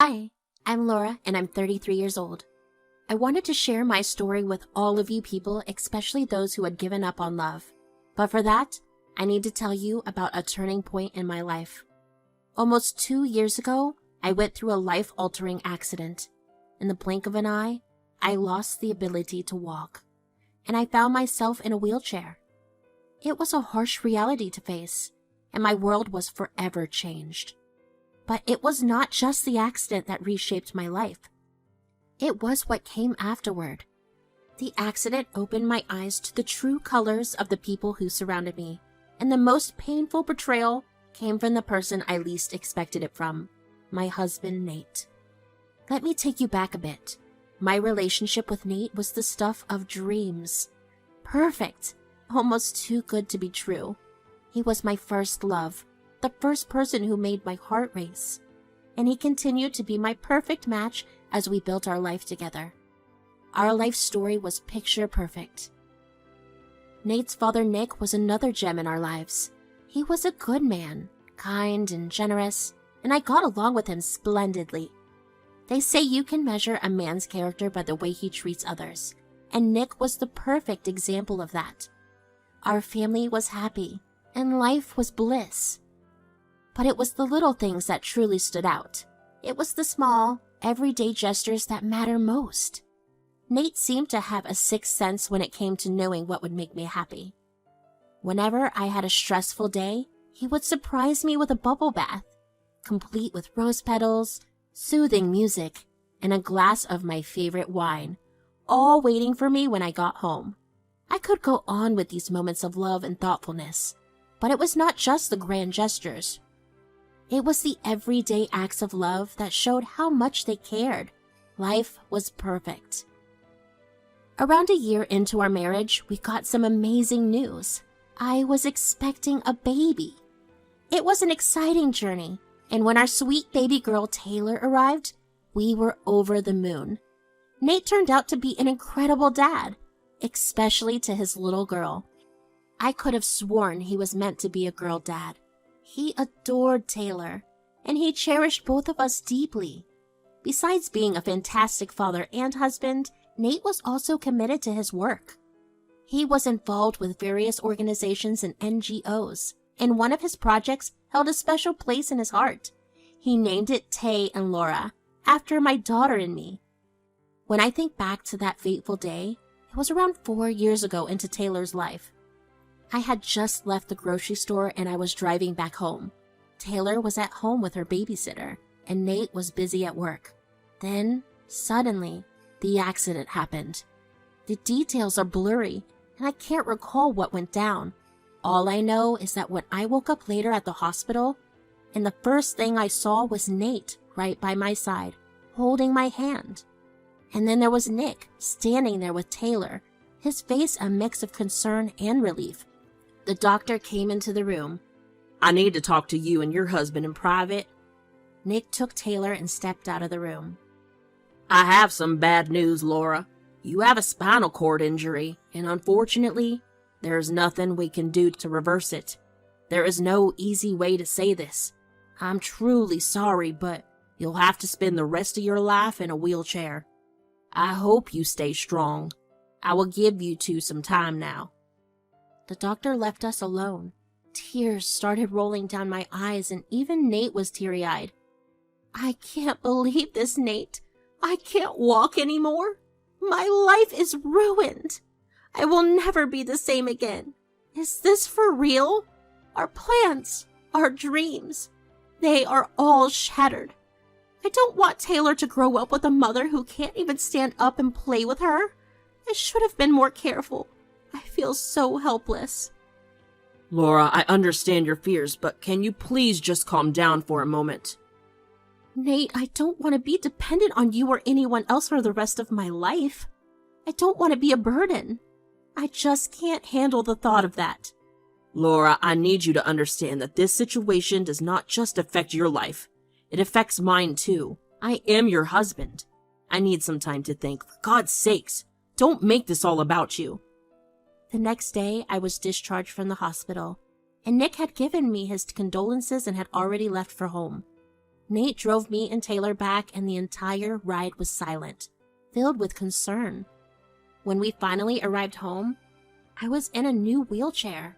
Hi, I'm Laura and I'm 33 years old. I wanted to share my story with all of you people, especially those who had given up on love. But for that, I need to tell you about a turning point in my life. Almost 2 years ago, I went through a life-altering accident. In the blink of an eye, I lost the ability to walk, and I found myself in a wheelchair. It was a harsh reality to face, and my world was forever changed. But it was not just the accident that reshaped my life. It was what came afterward. The accident opened my eyes to the true colors of the people who surrounded me, and the most painful betrayal came from the person I least expected it from, my husband, Nate. Let me take you back a bit. My relationship with Nate was the stuff of dreams. Perfect. Almost too good to be true. He was my first love, the first person who made my heart race. And he continued to be my perfect match as we built our life together. Our life story was picture perfect. Nate's father, Nick, was another gem in our lives. He was a good man, kind and generous, and I got along with him splendidly. They say you can measure a man's character by the way he treats others, and Nick was the perfect example of that. Our family was happy, and life was bliss. But it was the little things that truly stood out. It was the small, everyday gestures that matter most. Nate seemed to have a sixth sense when it came to knowing what would make me happy. Whenever I had a stressful day, he would surprise me with a bubble bath, complete with rose petals, soothing music, and a glass of my favorite wine, all waiting for me when I got home. I could go on with these moments of love and thoughtfulness, but it was not just the grand gestures. It was the everyday acts of love that showed how much they cared. Life was perfect. Around a year into our marriage, we got some amazing news. I was expecting a baby. It was an exciting journey, and when our sweet baby girl Taylor arrived, we were over the moon. Nate turned out to be an incredible dad, especially to his little girl. I could have sworn he was meant to be a girl dad. He adored Taylor, and he cherished both of us deeply. Besides being a fantastic father and husband, Nate was also committed to his work. He was involved with various organizations and NGOs, and one of his projects held a special place in his heart. He named it Tay and Laura, after my daughter and me. When I think back to that fateful day, it was around 4 years ago into Taylor's life. I had just left the grocery store and I was driving back home. Taylor was at home with her babysitter, and Nate was busy at work. Then, suddenly, the accident happened. The details are blurry, and I can't recall what went down. All I know is that when I woke up later at the hospital, and the first thing I saw was Nate right by my side, holding my hand. And then there was Nick standing there with Taylor, his face a mix of concern and relief. The doctor came into the room. "I need to talk to you and your husband in private." Nick took Taylor and stepped out of the room. "I have some bad news, Laura. You have a spinal cord injury, and unfortunately, there's nothing we can do to reverse it. There is no easy way to say this. I'm truly sorry, but you'll have to spend the rest of your life in a wheelchair. I hope you stay strong. I will give you two some time now." The doctor left us alone. Tears started rolling down my eyes, and even Nate was teary-eyed. "I can't believe this, Nate. I can't walk anymore. My life is ruined. I will never be the same again. Is this for real? Our plans, our dreams, they are all shattered. I don't want Taylor to grow up with a mother who can't even stand up and play with her. I should have been more careful. I feel so helpless." "Laura, I understand your fears, but can you please just calm down for a moment?" "Nate, I don't want to be dependent on you or anyone else for the rest of my life. I don't want to be a burden. I just can't handle the thought of that." "Laura, I need you to understand that this situation does not just affect your life. It affects mine too. I am your husband. I need some time to think. For God's sakes, don't make this all about you." The next day, I was discharged from the hospital, and Nick had given me his condolences and had already left for home. Nate drove me and Taylor back, and the entire ride was silent, filled with concern. When we finally arrived home, I was in a new wheelchair,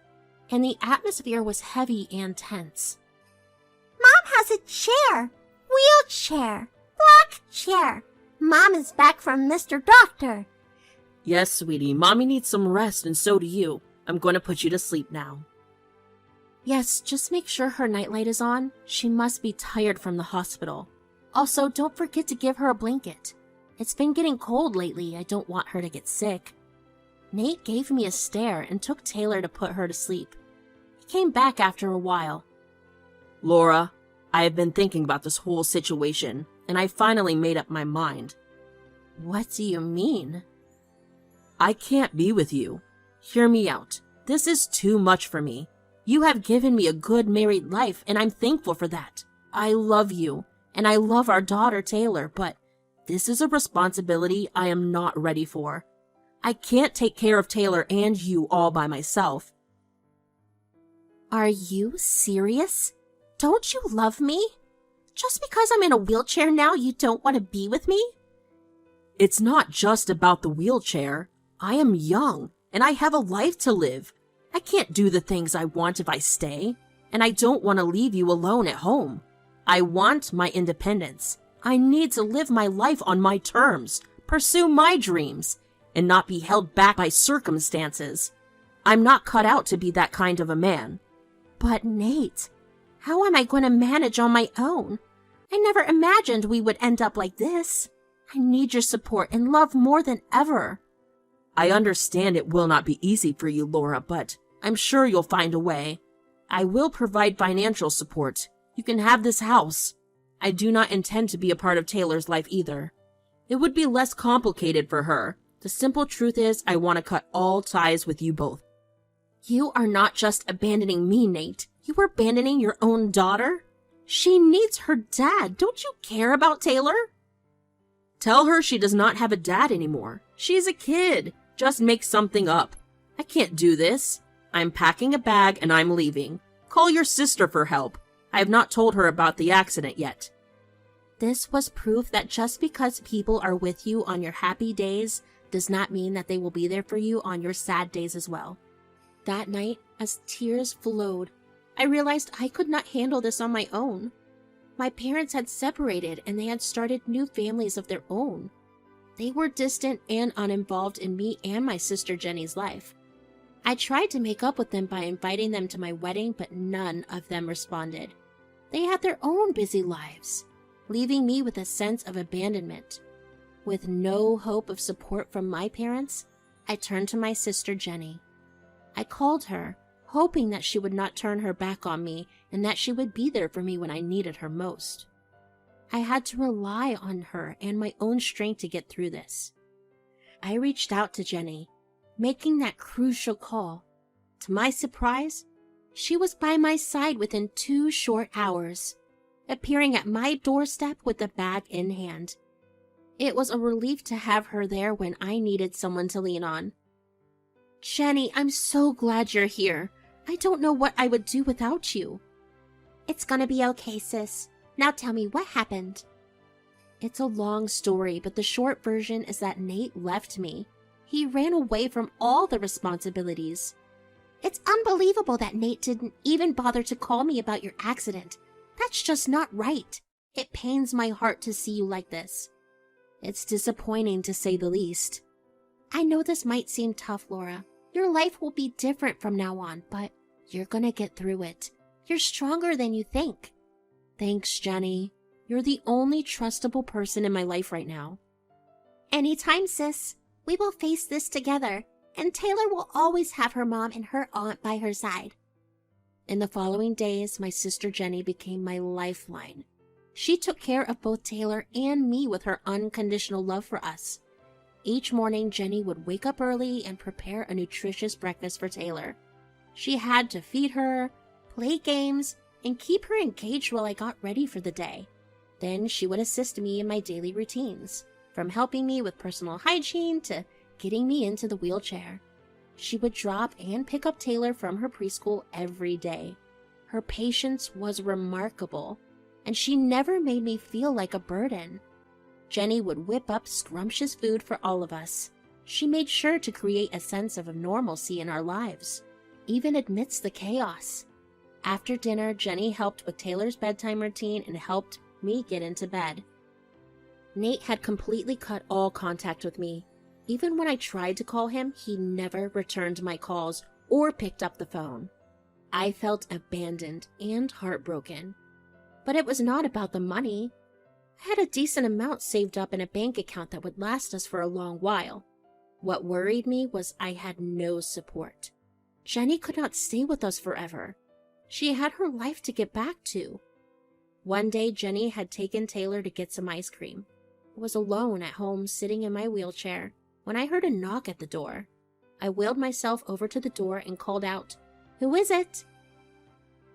and the atmosphere was heavy and tense. Mom has a chair. Wheelchair. Black chair. Mom is back from Mr. Doctor. Yes, sweetie, Mommy needs some rest and so do you. I'm going to put you to sleep now. Yes, just make sure her nightlight is on. She must be tired from the hospital. Also, don't forget to give her a blanket. It's been getting cold lately. I don't want her to get sick. Nate gave me a stare and took Taylor to put her to sleep. He came back after a while. Laura, I have been thinking about this whole situation, and I finally made up my mind. What do you mean? I can't be with you. Hear me out. This is too much for me. You have given me a good married life, and I'm thankful for that. I love you, and I love our daughter Taylor, but this is a responsibility I am not ready for. I can't take care of Taylor and you all by myself. Are you serious? Don't you love me? Just because I'm in a wheelchair now, you don't want to be with me? It's not just about the wheelchair. I am young, and I have a life to live. I can't do the things I want if I stay, and I don't want to leave you alone at home. I want my independence. I need to live my life on my terms, pursue my dreams, and not be held back by circumstances. I'm not cut out to be that kind of a man. But Nate, how am I going to manage on my own? I never imagined we would end up like this. I need your support and love more than ever. I understand it will not be easy for you, Laura, but I'm sure you'll find a way. I will provide financial support. You can have this house. I do not intend to be a part of Taylor's life either. It would be less complicated for her. The simple truth is I want to cut all ties with you both. You are not just abandoning me, Nate. You are abandoning your own daughter? She needs her dad. Don't you care about Taylor? Tell her she does not have a dad anymore. She's a kid. Just make something up. I can't do this. I'm packing a bag and I'm leaving. Call your sister for help. I have not told her about the accident yet. This was proof that just because people are with you on your happy days does not mean that they will be there for you on your sad days as well. That night, as tears flowed, I realized I could not handle this on my own. My parents had separated and they had started new families of their own. They were distant and uninvolved in me and my sister Jenny's life. I tried to make up with them by inviting them to my wedding, but none of them responded. They had their own busy lives, leaving me with a sense of abandonment. With no hope of support from my parents, I turned to my sister Jenny. I called her, hoping that she would not turn her back on me and that she would be there for me when I needed her most. I had to rely on her and my own strength to get through this. I reached out to Jenny, making that crucial call. To my surprise, she was by my side within 2 short hours, appearing at my doorstep with the bag in hand. It was a relief to have her there when I needed someone to lean on. Jenny, I'm so glad you're here. I don't know what I would do without you. It's gonna be okay, sis. Now tell me what happened. It's a long story, but the short version is that Nate left me. He ran away from all the responsibilities. It's unbelievable that Nate didn't even bother to call me about your accident. That's just not right. It pains my heart to see you like this. It's disappointing to say the least. I know this might seem tough, Laura. Your life will be different from now on, but you're gonna get through it. You're stronger than you think. Thanks, Jenny. You're the only trustable person in my life right now. Anytime, sis. We will face this together, and Taylor will always have her mom and her aunt by her side. In the following days, my sister Jenny became my lifeline. She took care of both Taylor and me with her unconditional love for us. Each morning, Jenny would wake up early and prepare a nutritious breakfast for Taylor. She had to feed her, play games, and keep her engaged while I got ready for the day. Then she would assist me in my daily routines, from helping me with personal hygiene to getting me into the wheelchair. She would drop and pick up Taylor from her preschool every day. Her patience was remarkable. and she never made me feel like a burden. Jenny would whip up scrumptious food for all of us. She made sure to create a sense of normalcy in our lives, even amidst the chaos. After dinner, Jenny helped with Taylor's bedtime routine and helped me get into bed. Nate had completely cut all contact with me. Even when I tried to call him, he never returned my calls or picked up the phone. I felt abandoned and heartbroken. But it was not about the money. I had a decent amount saved up in a bank account that would last us for a long while. What worried me was I had no support. Jenny could not stay with us forever. She had her life to get back to. One day, Jenny had taken Taylor to get some ice cream. I was alone at home sitting in my wheelchair when I heard a knock at the door. I wheeled myself over to the door and called out, "Who is it?"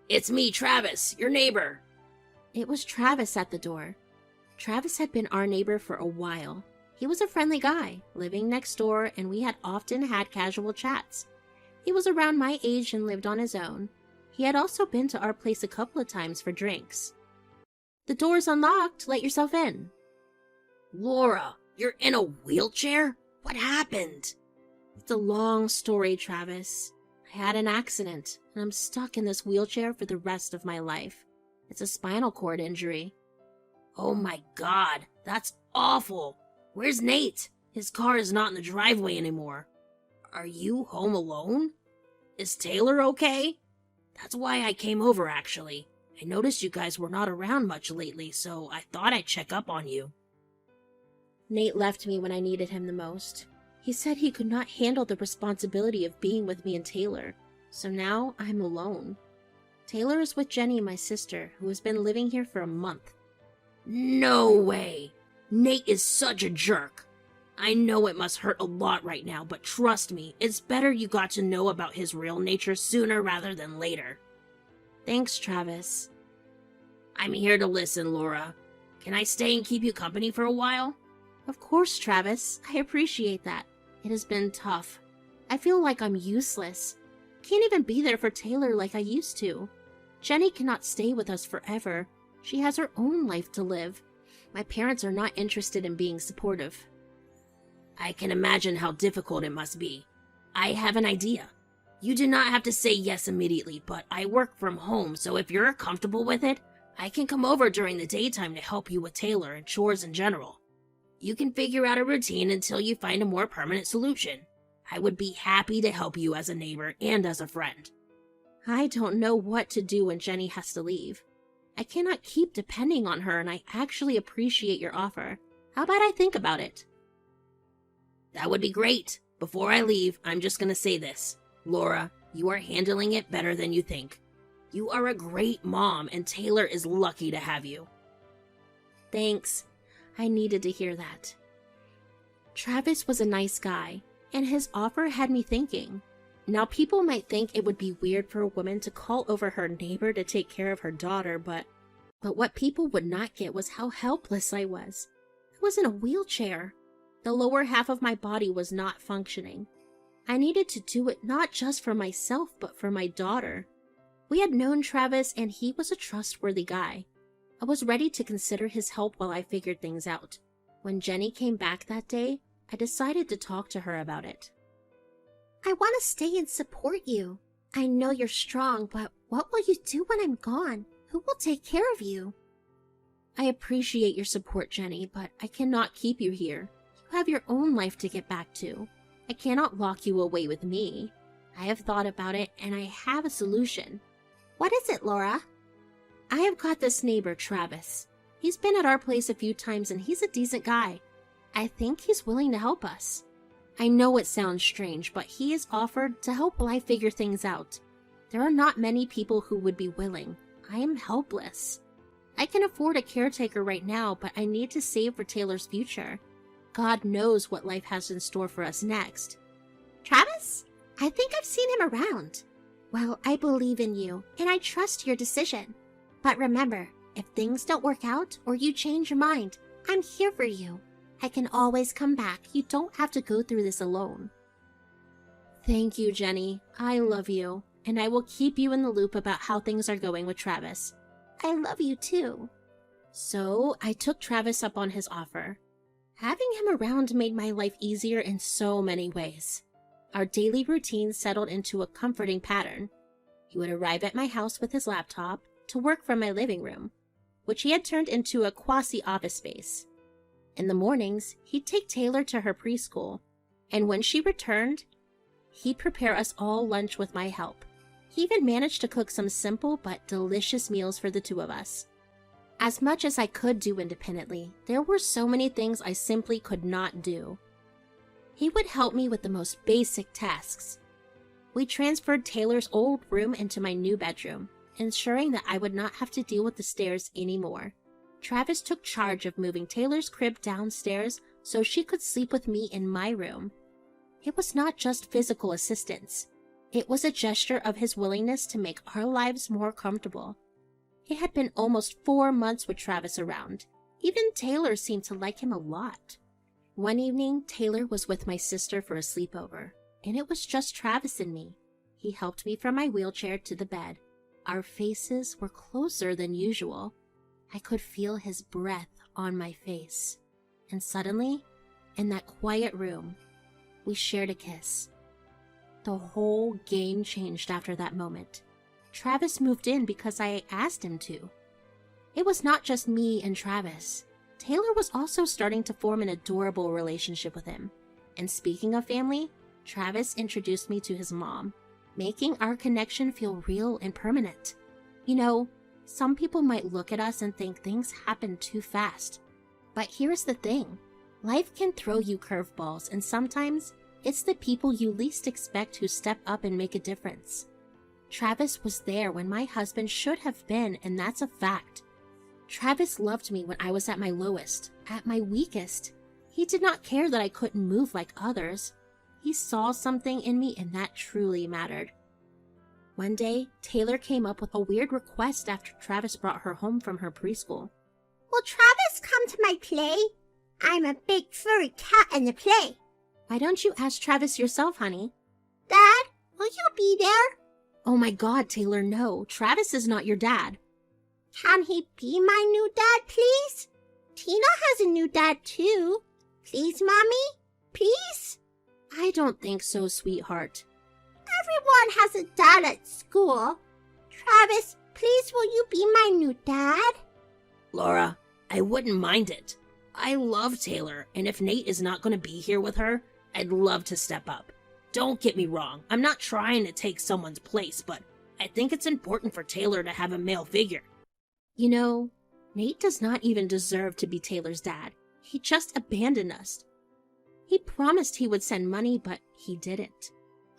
It's me, Travis, your neighbor. It was Travis at the door. Travis had been our neighbor for a while. He was a friendly guy, living next door, and we had often had casual chats. He was around my age and lived on his own. He had also been to our place a couple of times for drinks. "The door's unlocked. Let yourself in." Laura, you're in a wheelchair? What happened? It's a long story, Travis. I had an accident, and I'm stuck in this wheelchair for the rest of my life. It's a spinal cord injury. Oh my God, that's awful. Where's Nate? His car is not in the driveway anymore. Are you home alone? Is Taylor okay? That's why I came over, actually. I noticed you guys were not around much lately, so I thought I'd check up on you. Nate left me when I needed him the most. He said he could not handle the responsibility of being with me and Taylor, so now I'm alone. Taylor is with Jenny, my sister, who has been living here for a month. No way! Nate is such a jerk. I know it must hurt a lot right now, but trust me, it's better you got to know about his real nature sooner rather than later. Thanks, Travis. I'm here to listen, Laura. Can I stay and keep you company for a while? Of course, Travis. I appreciate that. It has been tough. I feel like I'm useless. Can't even be there for Taylor like I used to. Jenny cannot stay with us forever. She has her own life to live. My parents are not interested in being supportive. I can imagine how difficult it must be. I have an idea. You do not have to say yes immediately, but I work from home, so if you're comfortable with it, I can come over during the daytime to help you with Taylor and chores in general. You can figure out a routine until you find a more permanent solution. I would be happy to help you as a neighbor and as a friend. I don't know what to do when Jenny has to leave. I cannot keep depending on her, and I actually appreciate your offer. How about I think about it? That would be great. Before I leave, I'm just going to say this. Laura, you are handling it better than you think. You are a great mom, and Taylor is lucky to have you. Thanks. I needed to hear that. Travis was a nice guy, and his offer had me thinking. Now, people might think it would be weird for a woman to call over her neighbor to take care of her daughter, but what people would not get was how helpless I was. I was in a wheelchair. The lower half of my body was not functioning. I needed to do it not just for myself, but for my daughter. We had known Travis, and he was a trustworthy guy. I was ready to consider his help while I figured things out. When Jenny came back that day, I decided to talk to her about it. I want to stay and support you. I know you're strong, but what will you do when I'm gone? Who will take care of you? I appreciate your support, Jenny, but I cannot keep you here. You have your own life to get back to. I cannot lock you away with me. I have thought about it, and I have a solution. What is it, Laura? I have got this neighbor, Travis. He's been at our place a few times, and he's a decent guy. I think he's willing to help us. I know it sounds strange, but he has offered to help while I figure things out. There are not many people who would be willing. I am helpless. I can afford a caretaker right now, but I need to save for Taylor's future. God knows what life has in store for us next. Travis? I think I've seen him around. Well, I believe in you, and I trust your decision. But remember, if things don't work out or you change your mind, I'm here for you. I can always come back. You don't have to go through this alone. Thank you, Jenny. I love you, and I will keep you in the loop about how things are going with Travis. I love you too. So I took Travis up on his offer. Having him around made my life easier in so many ways. Our daily routine settled into a comforting pattern. He would arrive at my house with his laptop to work from my living room, which he had turned into a quasi-office space. In the mornings, he'd take Taylor to her preschool, and when she returned, he'd prepare us all lunch with my help. He even managed to cook some simple but delicious meals for the two of us. As much as I could do independently, there were so many things I simply could not do. He would help me with the most basic tasks. We transferred Taylor's old room into my new bedroom, ensuring that I would not have to deal with the stairs anymore. Travis took charge of moving Taylor's crib downstairs so she could sleep with me in my room. It was not just physical assistance. It was a gesture of his willingness to make our lives more comfortable. It had been almost 4 months with Travis around. Even Taylor seemed to like him a lot. One evening, Taylor was with my sister for a sleepover, and it was just Travis and me. He helped me from my wheelchair to the bed. Our faces were closer than usual. I could feel his breath on my face. And suddenly, in that quiet room, we shared a kiss. The whole game changed after that moment. Travis moved in because I asked him to. It was not just me and Travis. Taylor was also starting to form an adorable relationship with him. And speaking of family, Travis introduced me to his mom, making our connection feel real and permanent. You know, some people might look at us and think things happen too fast. But here's the thing. Life can throw you curveballs, and sometimes it's the people you least expect who step up and make a difference. Travis was there when my husband should have been, and that's a fact. Travis loved me when I was at my lowest, at my weakest. He did not care that I couldn't move like others. He saw something in me, and that truly mattered. One day, Taylor came up with a weird request after Travis brought her home from her preschool. Will Travis come to my play? I'm a big furry cat in the play. Why don't you ask Travis yourself, honey? Dad, will you be there? Oh my God, Taylor, no. Travis is not your dad. Can he be my new dad, please? Tina has a new dad, too. Please, Mommy? Please? I don't think so, sweetheart. Everyone has a dad at school. Travis, please will you be my new dad? Laura, I wouldn't mind it. I love Taylor, and if Nate is not going to be here with her, I'd love to step up. Don't get me wrong, I'm not trying to take someone's place, but I think it's important for Taylor to have a male figure. You know, Nate does not even deserve to be Taylor's dad. He just abandoned us. He promised he would send money, but he didn't.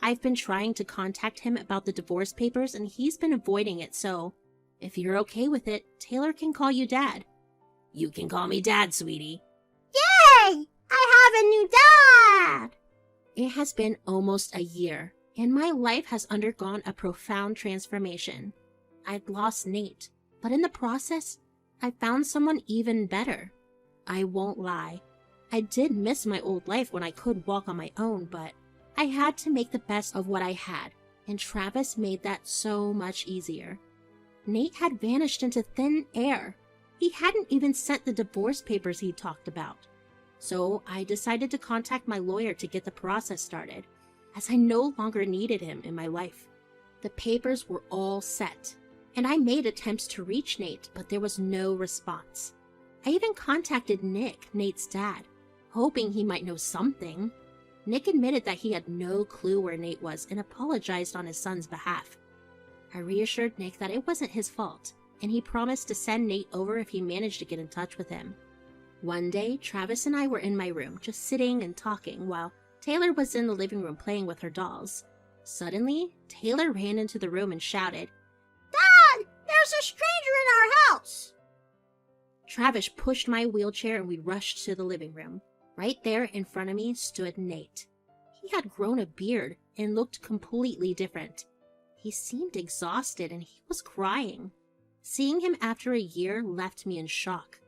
I've been trying to contact him about the divorce papers, and he's been avoiding it, so if you're okay with it, Taylor can call you Dad. You can call me Dad, sweetie. Yay! I have a new dad! It has been almost a year, and my life has undergone a profound transformation. I'd lost Nate, but in the process, I found someone even better. I won't lie. I did miss my old life when I could walk on my own, but I had to make the best of what I had, and Travis made that so much easier. Nate had vanished into thin air. He hadn't even sent the divorce papers he talked about. So I decided to contact my lawyer to get the process started, as I no longer needed him in my life. The papers were all set, and I made attempts to reach Nate, but there was no response. I even contacted Nick, Nate's dad, hoping he might know something. Nick admitted that he had no clue where Nate was and apologized on his son's behalf. I reassured Nick that it wasn't his fault, and he promised to send Nate over if he managed to get in touch with him. One day, Travis and I were in my room, just sitting and talking, while Taylor was in the living room playing with her dolls. Suddenly, Taylor ran into the room and shouted, Dad, there's a stranger in our house! Travis pushed my wheelchair and we rushed to the living room. Right there in front of me stood Nate. He had grown a beard and looked completely different. He seemed exhausted and he was crying. Seeing him after a year left me in shock.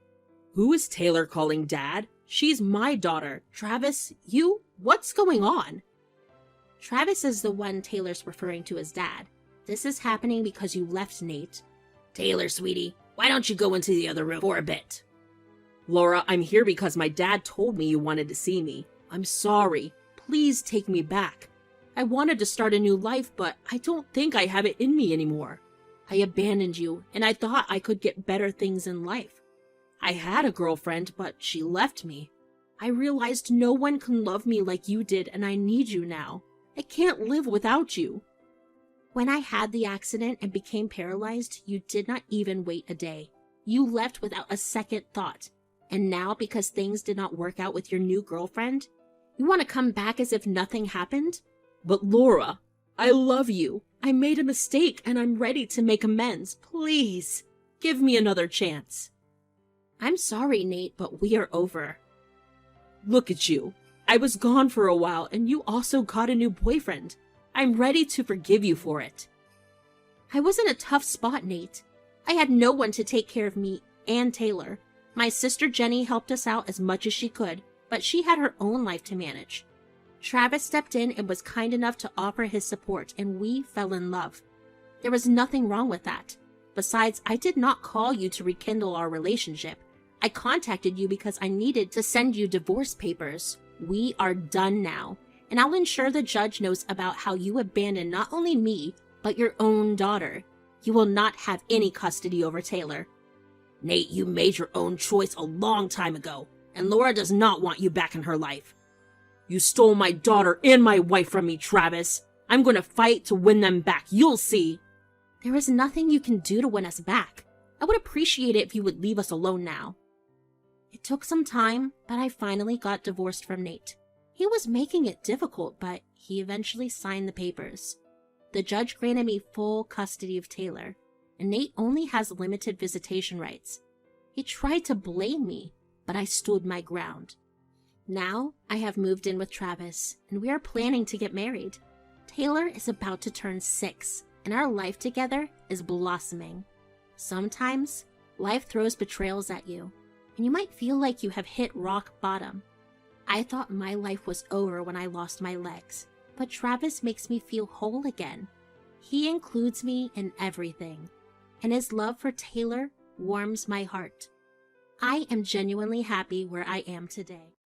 Who is Taylor calling Dad? She's my daughter. Travis, what's going on? Travis is the one Taylor's referring to as Dad. This is happening because you left Nate. Taylor, sweetie, Why don't you go into the other room for a bit? Laura, I'm here because my dad told me you wanted to see me. I'm sorry. Please take me back. I wanted to start a new life, but I don't think I have it in me anymore. I abandoned you, and I thought I could get better things in life. I had a girlfriend, but she left me. I realized no one can love me like you did, and I need you now. I can't live without you. When I had the accident and became paralyzed, you did not even wait a day. You left without a second thought. And now, because things did not work out with your new girlfriend, you want to come back as if nothing happened? But Laura, I love you. I made a mistake and I'm ready to make amends. Please, give me another chance. I'm sorry, Nate, but we are over. Look at you. I was gone for a while and you also got a new boyfriend. I'm ready to forgive you for it. I was in a tough spot, Nate. I had no one to take care of me and Taylor. My sister Jenny helped us out as much as she could, but she had her own life to manage. Travis stepped in and was kind enough to offer his support, and we fell in love. There was nothing wrong with that. Besides, I did not call you to rekindle our relationship. I contacted you because I needed to send you divorce papers. We are done now, and I'll ensure the judge knows about how you abandoned not only me, but your own daughter. You will not have any custody over Taylor. Nate, you made your own choice a long time ago, and Laura does not want you back in her life. You stole my daughter and my wife from me, Travis. I'm going to fight to win them back. You'll see. There is nothing you can do to win us back. I would appreciate it if you would leave us alone now. It took some time, but I finally got divorced from Nate. He was making it difficult, but he eventually signed the papers. The judge granted me full custody of Taylor, and Nate only has limited visitation rights. He tried to blame me, but I stood my ground. Now, I have moved in with Travis, and we are planning to get married. Taylor is about to turn 6, and our life together is blossoming. Sometimes, life throws betrayals at you, and you might feel like you have hit rock bottom. I thought my life was over when I lost my legs, but Travis makes me feel whole again. He includes me in everything, and his love for Taylor warms my heart. I am genuinely happy where I am today.